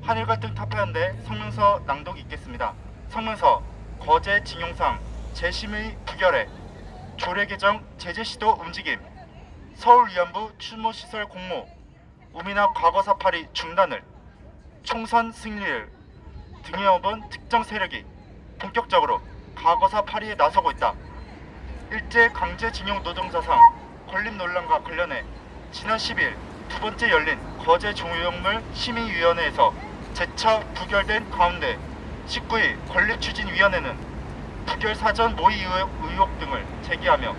한일 갈등 타파연대 성명서 낭독 있겠습니다. 성명서 거제 징용상 재심의 부결에 조례 개정 제재 시도 움직임 서울위안부 추모시설 공모 우미나 과거 사파리 중단을 총선 승리를 등에 업은 특정 세력이 본격적으로 과거사 파리에 나서고 있다. 일제 강제징용 노동자상 건립 논란과 관련해 지난 10일 두 번째 열린 거제 조형물 심의위원회에서 재차 부결된 가운데 19일 건립추진위원회는 부결 사전 모의 의혹 등을 제기하며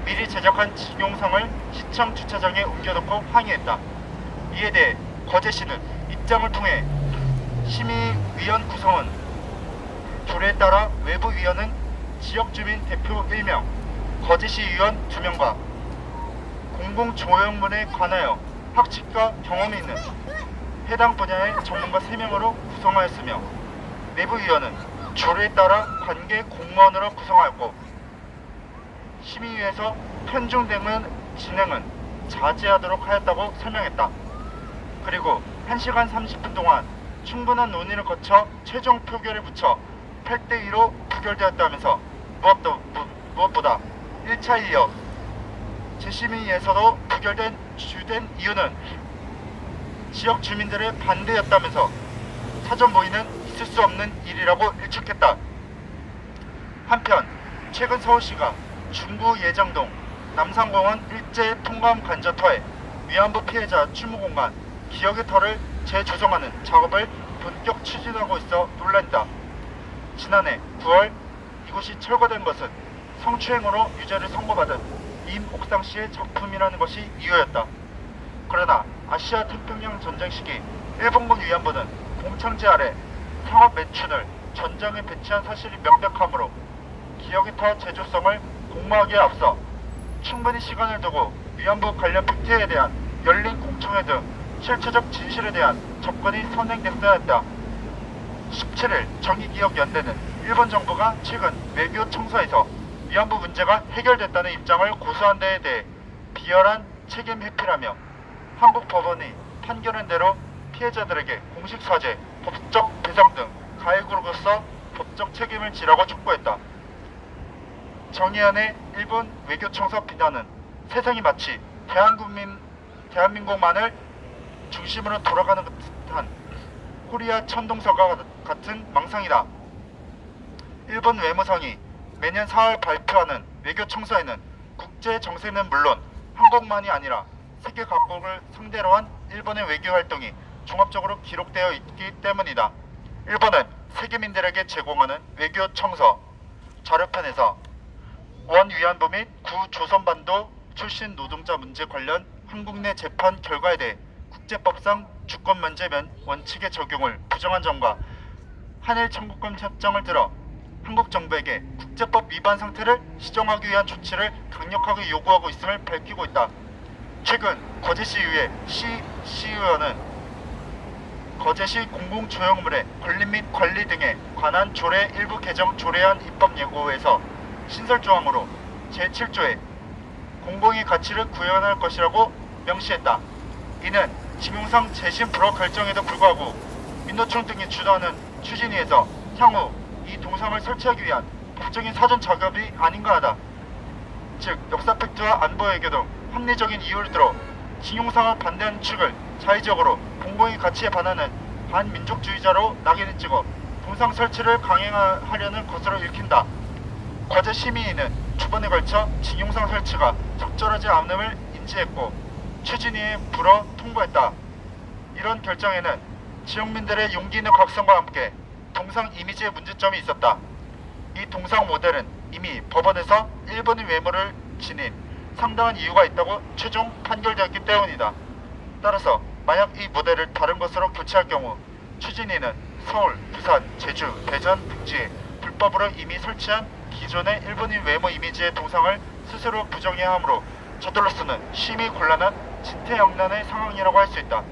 미리 제작한 징용상을 시청 주차장에 옮겨놓고 항의했다. 이에 대해 거제시는 입장을 통해 심의위원 구성은 조례에 따라 외부위원은 지역주민 대표 1명, 거제시의원 2명과 공공조형물에 관하여 학칙과 경험이 있는 해당 분야의 전문가 3명으로 구성하였으며 내부위원은 조례에 따라 관계 공무원으로 구성하였고 심의위에서 편중 등은 진행은 자제하도록 하였다고 설명했다. 그리고 1시간 30분 동안 충분한 논의를 거쳐 최종 표결에 붙여 8대2로 부결되었다면서 무엇보다 1차 이어 재심의에서도 부결된 주된 이유는 지역 주민들의 반대였다면서 사전 모의는 있을 수 없는 일이라고 일축했다. 한편 최근 서울시가 중구 예정동 남산공원 일제 통감 간접터에 위안부 피해자 추모공간 기억의 터를 재조성하는 작업을 본격 추진하고 있어 논란이다. 지난해 9월 이곳이 철거된 것은 성추행으로 유죄를 선고받은 임옥상 씨의 작품이라는 것이 이유였다. 그러나 아시아 태평양 전쟁 시기 일본군 위안부는 공창제 아래 상업 매춘을 전장에 배치한 사실이 명백하므로 기억의 터 제조성을 공모하기에 앞서 충분히 시간을 두고 위안부 관련 팩트에 대한 열린 공청회 등 실체적 진실에 대한 접근이 선행됐어야 했다. 17일 정의기억연대는 일본 정부가 최근 외교 청사에서 위안부 문제가 해결됐다는 입장을 고수한 데에 대해 비열한 책임 회피라며 한국 법원이 판결한 대로 피해자들에게 공식 사죄, 법적 배상 등 가해국으로서 법적 책임을 지라고 촉구했다. 정의안의 일본 외교청사 비난은 세상이 마치 대한민국만을 중심으로 돌아가는 듯한 코리아 천동설과 같은 망상이다. 일본 외무성이 매년 4월 발표하는 외교청사에는 국제 정세는 물론 한국만이 아니라 세계 각국을 상대로 한 일본의 외교 활동이 종합적으로 기록되어 있기 때문이다. 일본은 세계민들에게 제공하는 외교청서 자료편에서 원 위안부 및 구 조선반도 출신 노동자 문제 관련 한국 내 재판 결과에 대해 국제법상 주권 면제 원칙의 적용을 부정한 점과 한일 청구권 협정을 들어 한국 정부에게 국제법 위반 상태를 시정하기 위한 조치를 강력하게 요구하고 있음을 밝히고 있다. 최근 거제시의회 시의원은 거제시 공공조형물의 건립 및 관리 등에 관한 조례 일부 개정 조례안 입법 예고에서 신설조항으로 제7조에 공공의 가치를 구현할 것이라고 명시했다. 이는 징용상 재심 불허 결정에도 불구하고 민노총 등이 주도하는 추진위에서 향후 이 동상을 설치하기 위한 법적인 사전 작업이 아닌가 하다. 즉 역사 팩트와 안보 외교 등 합리적인 이유를 들어 징용상을 반대하는 측을 자의적으로 공공의 가치에 반하는 반민족주의자로 낙인을 찍어 동상 설치를 강행하려는 것으로 읽힌다. 거제 시민위는 주번에 걸쳐 징용상 설치가 적절하지 않음을 인지했고 추진위에 불어 통보했다. 이런 결정에는 지역민들의 용기 있는 각성과 함께 동상 이미지의 문제점이 있었다. 이 동상 모델은 이미 법원에서 일본인 외모를 지닌 상당한 이유가 있다고 최종 판결되었기 때문이다. 따라서 만약 이 모델을 다른 것으로 교체할 경우 추진위는 서울, 부산, 제주, 대전 등지에 불법으로 이미 설치한 기존의 일본인 외모 이미지의 동상을 스스로 부정해야 하므로 저들로서는 심히 곤란한 진퇴양난의 상황이라고 할 수 있다.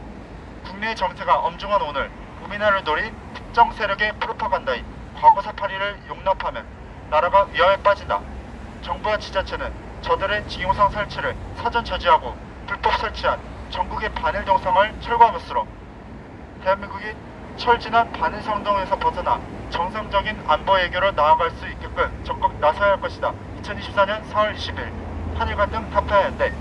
국내 정세가 엄중한 오늘 우미나를 노린 특정 세력의 프로파간다인 과거사 파리를 용납하면 나라가 위험에 빠진다. 정부와 지자체는 저들의 징용상 설치를 사전 저지하고 불법 설치한 전국의 반일 동상을 철거한 것으로 대한민국이 철진한 반일성동에서 벗어나 정상적인 안보 외교로 나아갈 수 있게끔 적극 나서야 할 것이다. 2024년 4월 20일 한일관 등 타파연대